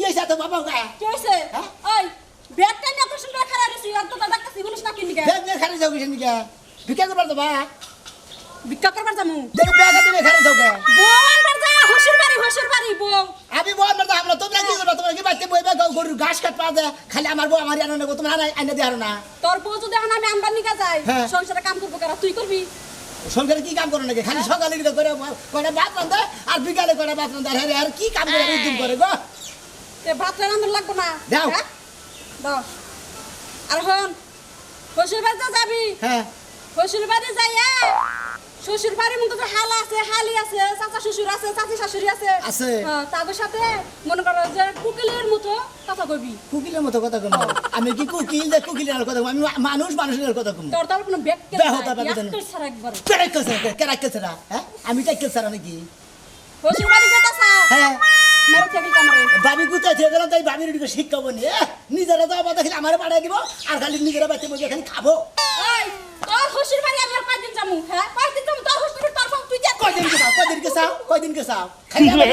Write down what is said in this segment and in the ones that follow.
কি হইছে তো বাবা গা কি হইছে ওই ব্যাগটা নিয়ে তো সুন্দর খারাপ হইছে একদম দাদা কাছে বলিস না কিনি গে ব্যাগ নিয়ে খারে যাও কিসের নিকে ভিক্ষা করবার তো বা ভিক্ষা করবার যামু দেখো ব্যাগ তুমি খারে যাও কে বউ আনবার যা হসুর বাড়ি বউ আমি বল না আমরা তোমরা কি করবা তোমরা কি বাইতে বইবা গরুর ঘাস কাট পা দে খালি আমার বউ আমার আনো না তোমরা আইনা দি আর না তোর বউ যদি এখন আমি আনবার নিকা যাই হ্যাঁ। সংসারে কাম করবো কারা তুই করবি সংসারে কি কাম করো নাকি খালি সকালে গিয়ে করে কয়টা ভাত রান্ধে আর বিকালে কয়টা ভাত রান্ধে আর কি কাম করে উদ্দিন করে গো তে ভাত রান্নার লাগবো না দাও। হ্যাঁ? দাও আর হন শ্বশুর বাড়িতে যাবি হ্যাঁ শ্বশুর বাড়ি যাইয়া শ্বশুর বাড়ির মধ্যে তো হাল আছে হালি আছে চাচা শ্বশুর আছে চাচি শাশুড়ি আছে আছে। হ্যাঁ, তাদের সাথে মনে করো যে কুকিলের মতো কথা কবি কুকিলের মতো কথা কম আমি কি কুকিল যে কুকিলের কথা কম আমি মানুষের কথা কম তোর তার কোনো ব্যাগ বেহতা ব্যাগ দেন। ছাড়া একবার কেরাক্কেছে না হ্যাঁ আমি টাইকেল ছাড়া নাকি শ্বশুর বাড়ি যেতেছা হ্যাঁ মেরে থেকে কামড়ে বাবি কোথায় থেকে গেলাম তাই বাবির দিকে শিক্ষাবো নি নিজেরা তো আবার দেখলে আমার পাঠাই দিব আর খালি নিজেরা বাচ্চা বসে খালি খাবো এই তোর শ্বশুর বাড়ি আমি আর কয়দিন যামু হ্যাঁ কয়দিন যামু তোর শ্বশুর তোর তুই যা কয়দিন কে চাও খালি আমার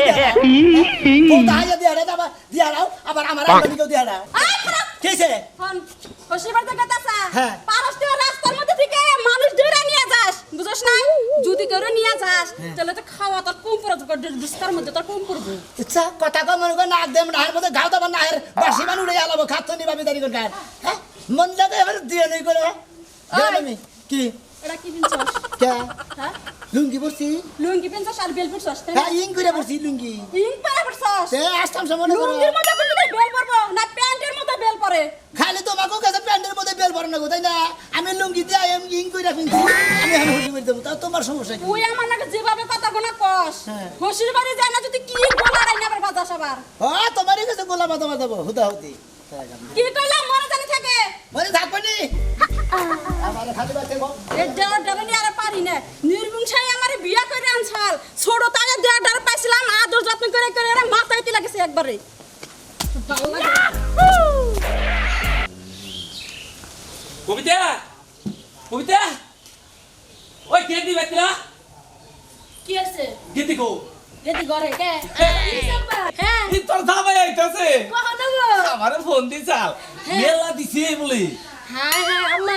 দাঁড়িয়ে দিয়ে হারা দিয়ে হারাও আবার আমার আমদানিকেও দিয়ে হারা কেছে হন শ্বশুর বাড়িতে যেতেছা হ্যাঁ। পারস্তীয় রাস্তার মধ্যে থেকে মানুষ ধরে নিয়ে যাস বুঝছ না যদি করে নিয়ে যাস তাহলে তো খাওয়া তোর কম পড়বে দুস্তার মধ্যে তোর কম পড়বে ইচ্ছা কথা কম মনে কর নাক দেম নাহের মধ্যে গাও দাবার নাহের বাসি মান উড়ে আলাবো খাচ্ছ নি বাবি দাঁড়ি করে হ্যাঁ মন লাগে এবার দিয়ে নেই করে আমি কি এটা কি পিনছস কে হ্যাঁ লুঙ্গি পরছি লুঙ্গি পিনছস আর বেল পরছস হ্যাঁ ইং করে পরছি লুঙ্গি ইন পারা পরছস সে আসতাম সামনে করে লুঙ্গির মধ্যে কিন্তু বেল পরবো না প্যান্টের মধ্যে বেল পরে খালি তোমাকে কাছে প্যান্টের মধ্যে বেল ভরে না তাই না আমি লুঙ্গি দিয়ে আমি ইং করে ফিনছি আমি এখন হুজুর করে দেবো তা তোমার সমস্যা কি তুই আমার নাকি যেভাবে কথা গোনা কস হ্যাঁ। শ্বশুর বাড়ি যায় না যদি কি গোলা রাই না আবার বাজা সবার ও তোমারই কাছে গোলা বাদা বাদাবো হুদা হুদি কি কইলাম মনে জানি থাকে মনে থাকবে নি আমার খালি বাচ্চা গো এ ডর ডর নি আর পারি না নির্বংশাই আমারে বিয়া করে আনছাল ছোট তালে দেড় ডর পাইছিলাম আদর যত্ন করে করে আর মাথায় তি লাগেছে একবারে ভালো লাগে কবিতা কবিতা ওই কে দিবে তোরা কি আছে গেদি গো এদি ঘরে কে হ্যাঁ। হ্যাঁ এই তোর দাবাই আইতাছে কখন দেবো আমারে ফোন দিছাল মেলা দিছে বলি হাই হাই আম্মা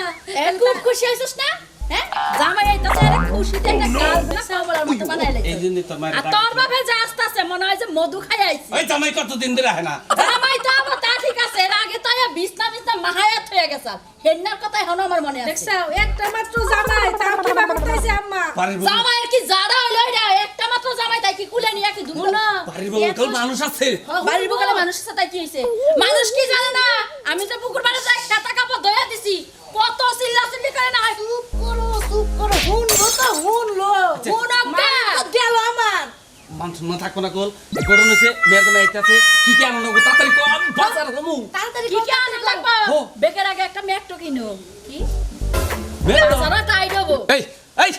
খুব খুশি হইছস না হ্যাঁ জামাই আইতাছে আরে খুশিতে একটা গাল বিছা বলার মতো বানাইলে এই জন্য তোর মায়ের আর তোর বাপে যা আসতাছে মনে হয় যে মধু খাই আইছি ওই জামাই কতদিন ধরে আহে না জামাই তো আবার তা ঠিক আছে এর আগে তো বিছনা মাহায়াত হয়ে গেছে হেন্নার কথাই হনো আমার মনে আছে দেখছো একটা মাত্র জামাই তাও কি বাবা কইছে আম্মা বাড়ির বউ জামাইয়ের কি জাড়া হইলো এটা একটা মাত্র জামাই তাই কি কুলে নিয়া কি দুনো না বাড়ির বউ কেউ মানুষ আছে বাড়ির বগলে মানুষ আছে তাই কি হইছে মানুষ কি জানে না আমি তো পুকুর পাড়ে যাই খাতা কাপড় ধয়া দিছি কত চিল্লা চিল্লি করে না চুপ করো হুন তো হুন লো হুন আব্বা গেল আমার মানুষ না থাকবো না কল গরম হয়েছে মেয়ের জামাই আইতাছে কি কি আনন্দ তাড়াতাড়ি কম বাজার হমু তাড়াতাড়ি কি কি আনতে লাগবে ও। বেকের আগে একটা মেট্রো কিনো কি মেয়ের সারা টাই দেবো এই এই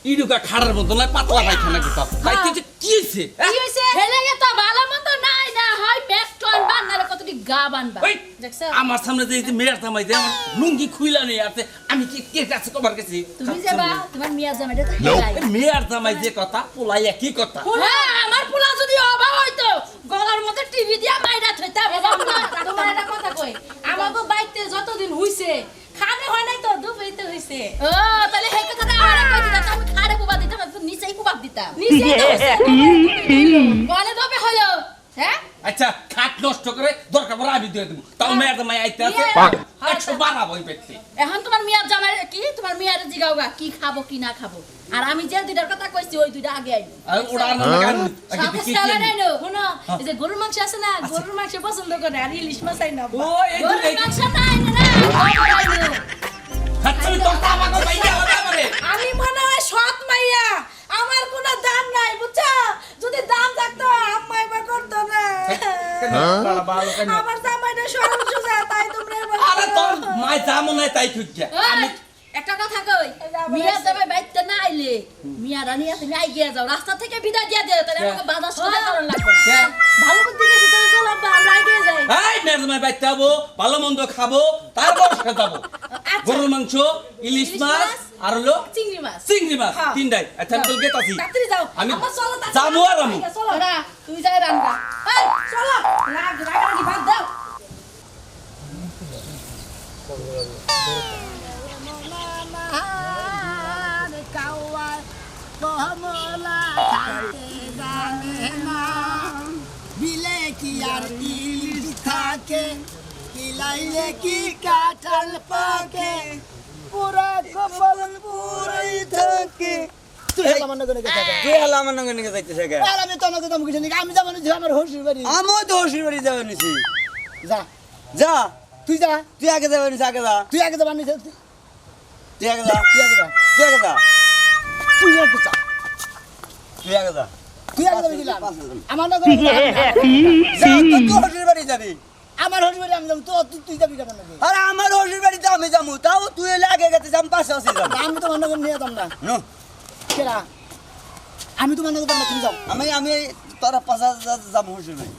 ইডুকা খাড়ার মতো না পাতলা পায়খানা কিতাব তাই তুই যে কি হইছে কি হইছে হেলে তো ভালো মন্দ নাই না হয় মেট্রো আনবা নালে কতটি গা বানবা ওই দেখছো আমার সামনে যে এই যে মেয়ের জামাই যে আমার লুঙ্গি খুইলা নিয়ে আছে আমি কি কে কাছে কবার গেছি তুমি যাবা তোমার মিয়া জামাইটা তো হেলাই মেয়ের জামাই যে কথা পোলাই একই কথা হ্যাঁ আমার পোলা যদি অভাব হইতো গলার মধ্যে টিভি দিয়া মাইরা থইতা তোমার একটা কথা কই আমাগো বাইতে যতদিন হইছে খানে হয় নাই তো দুপুরিতে হইছে ও তাহলে হে কথাটা আরে কই দিতা আমি খাড়ে কুবা দিতাম তো নিচেই কুবা দিতাম নিচে তো হইছে গলে দবে হলো হ্যাঁ আচ্ছা খাট নষ্ট করে দরকার পড়ে আমি দিয়ে দেবো তাও মেয়ের জামাই আইতে আছে 112 বই পেতে এখন তোমার মিয়ার জামাই কি তোমার মিয়ার জিগাওগা কি খাবো কি না খাবো আর আমি যে দুইটার কথা কইছি ওই দুইটা আগে আইবো আর ওরা না গান সাথে সালা নাই নো শোনো এই যে গরুর মাংস আছে না গরুর মাংস পছন্দ করে আর ইলিশ মাছ আই না ও এই গরুর দুই মাংস নাই না হাতছানি তোর আমাকে বাইরে হবে আমারে আমি মনে হয় সৎ মাইয়া আমার কোনো দাম নাই বুঝছো যদি দাম থাকতো আম্মা এবার করতো না আমার জামাইটা সরল সোজা তাই তোমরা এবার আরে তোর মাই জামো নাই তাই খুঁজছে আমি একটা কথা কই মিয়া যাবে বাইতে না আইলে মিয়া রানী তুমি আই গিয়া যাও রাস্তা থেকে বিদায় দিয়া দিও তাহলে আমাকে বাধা সদা করার লাগবে না ভালো বুদ্ধি দিয়েছে তাহলে চল আব্বা আমরা এগিয়ে যাই এই মেয়ের জামাই বাইতে যাবো ভালো মন্দ খাবো তারপর সে যাবো গরুর মাংস ইলিশ মাছ আর হলো চিংড়ি মাছ তিনটাই আচ্ছা আমি তোকে তাছি তাড়াতাড়ি যাও আমি আম্মা চলো যাবো আর আমি চলো তুই যাই রান্না এই চলো রাগ রাগ আর ইলিশ থাকে কিলাইলে কি কাঁঠাল পাকে পুরা কপাল পুরাই থাকে তুই হেলা মনে করে গেছে তুই হেলা আমার নঙ্গে নিয়ে যাইতেছে কে আর আমি তোমাকে তো কিছু নাকি আমি যাবো না আমার হসির বাড়ি আমিও তো হসির বাড়ি যাবে নিছি যা যা তুই যা তুই আগে যাবে নিছি আগে যা তুই আগে যাবা নিছে তুই আগে যা তুই আগে যা তুই আগে যা তুই আগে যা তুই আগে যা তুই আগে যাবি দিলাম আমার না করে যা তুই হসির বাড়ি যাবি আমার হসির বাড়ি আমি যাবো তো তুই যাবি কেন নাকি আরে আমার হসির বাড়িতে আমি যাবো তাও তুই এলে আগে গেছে আমি পাশে আছি যাবো আমি তো মনে করে নিয়ে যেতাম না নো কেরা আমি তো মনে করতাম না তুমি যাও আমি তোরা পাশে যাবো হসির বাড়ি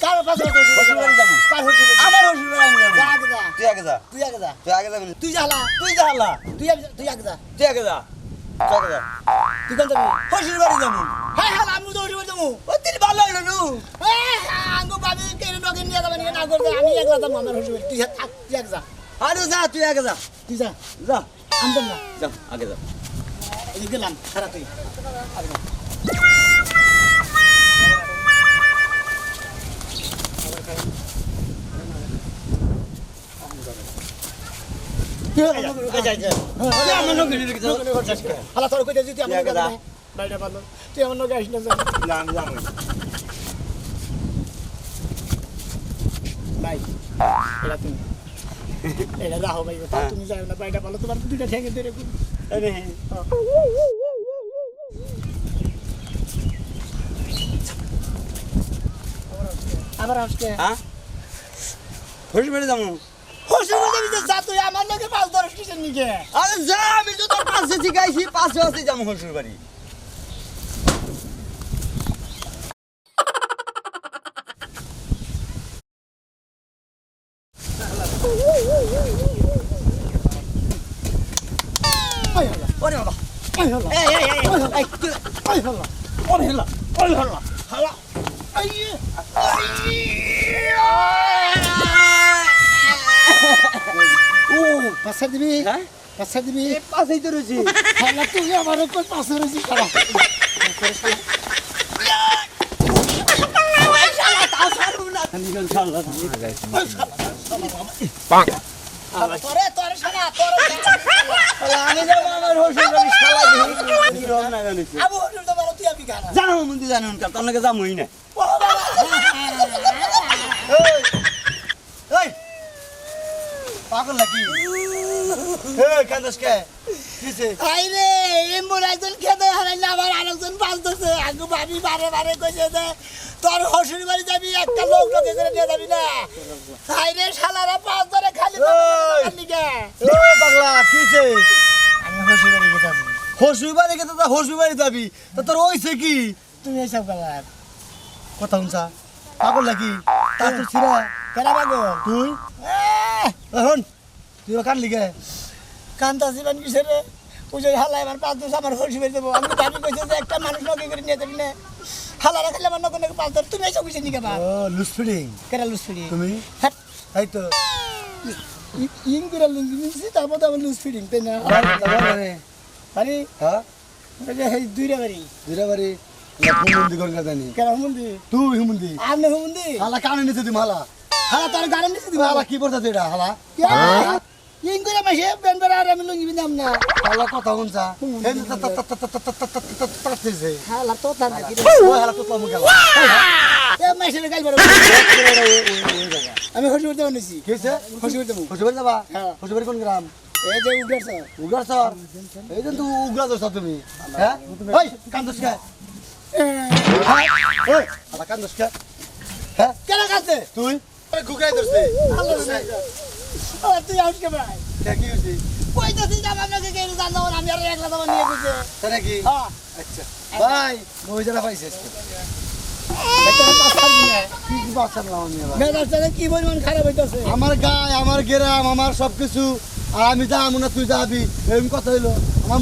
কার পাশে হসির বাড়ি যাবো কার হসির বাড়ি আমার হসির বাড়ি আমি যাবো যা আগে যা তুই আগে যা তুই আগে যা তুই আগে যাবি না। তুই যালা তুই যা হালা তুই আগে যা তুই আগে যা তুই আগে যা তুই কোন যাবি হসির বাড়ি যাবো হ্যাঁ হ্যাঁ আমি তো হসির বাড়ি যাবো ও তুই ভালো হলো নু আঙ্গো বাবি কেন নগে নিয়ে যাবেন না করতে আমি একলা যাবো আমার হসির বাড়ি তুই থাক তুই আগে যা আরে যা তুই আগে যা তুই যা যা আমি যাব না যা আগে যা এই গেলাম খারাপ তুই হালা তোর কইতে যদি আমার বাইরে পারলো তুই আমার নগে আসিস না ভাই এটা তুমি এটা রাহো ভাই তুমি যাও না বাইরে পারলো তোমার দুইটা ঠেঙে ধরে আবার আসকে হ্যাঁ হসির বাড়ি যাবো হসির বাড়ি যা তুই আমার লগে পাঁচ দশ কিসের নিকে আরে যা আমি তো তোর পাশে শিখাইছি পাশে আছে যাবো হসির বাড়ি ওরে বাবা পাঁচশো দিবি হ্যাঁ পাঁচশো দিবি পাশেই তো রয়েছি হালা তুই আমার উপর পাঁচশো রয়েছি খারাপ তোরে তোরে শোনা তোরে আমি যাবো আমার হসির বাড়ি শালা দেখি রং না জানিস আবু হসির তো বলো তুই আমি খারাপ জানো মন্দি জানুন কা তোর নাকি যামই না এই পাগল নাকি এই কান্দস কে কিছে আইরে এমন একজন খেতে হারাই না আবার আরেকজন বাঁচতেছে আগে ভাবি বারে বারে কইছে যে তোর হসুর বাড়ি যাবি একটা লোক লোকে করে নিয়ে যাবি না আইরে শালারা পাঁচ ধরে খালি লিগে ওই পাগলা কিছে আমি হসুর বাড়ি গেছি হসুর বাড়ি গেতে তো হসুর বাড়ি যাবি তো তোর ওইছে কি তুমি এসব কালার কথা শুনছা পাগল নাকি তার তো ছিড়া কেনা বাগো তুই এখন তুই কান লিগে কান্তা জীবন কিসের রে ওই যে হালাই আমার পাঁচ দশ আমার হসুর বাড়ি যাবো আমি ভাবি কইছে যে একটা মানুষ লোকে করে নিয়ে যাবি না হালারা খেলে আমার নকল পাঁচ ধরে তুমি এসব কিছু নিকে বা ও লুজ ফিডিং কেনা লুজ ফিডিং তুমি হ্যাঁ এই তো ইং করে লুজ নিছি তারপর তো আমার লুজ ফিডিং তাই না আরে হ্যাঁ ওই যে এই দুইটা বাড়ি দুরা বাড়ি হুমন্দি কোন জানি কেন হুমুন্দি তুই হুমন্দি আপনি হুমুন্দি হালা কানে নিতে তুমি হালা হালা তোর গাড়ি নিছি দিবা হালা কি পড়তা এটা হালা ইং করে মাসে পেন বেড়া আর আমি লুঙ্গি বিনাম না হালা কথা শুনছা এই তাতে হালা তো তার নাকি ও হালা তো তুমি গেল এ মাসে গাল বড় আমি হসি করতে বলেছি কিছে হসি করতে বউ হসুবাড়ি যাবা হ্যাঁ। হসুবাড়ি কোন গ্রাম এই যে উগারছ উগার স্যার এই যে তুই উগরা দোস তুমি হ্যাঁ ওই কান্দস কে ওই হালা কান্দস কে হ্যাঁ কেন কাছে তুই ওই গুগরাই দোসে ও তুই আউট কে ভাই কে কি হইছে কই তো তুই জামা নাকি কে জানো আমি আর একলা দাও নিয়ে গেছে তাই নাকি হ্যাঁ আচ্ছা ভাই মই যারা পাইছিস বেটা পাস করবি না কি কি বাচ্চা নাও আমি এবার মেজাজটা কি পরিমাণ খারাপ হইতাছে আমার গায় আমার গ্রাম আমার সবকিছু আর আমি যাবো না তুই যাবি এরকম কথা হইলো আমার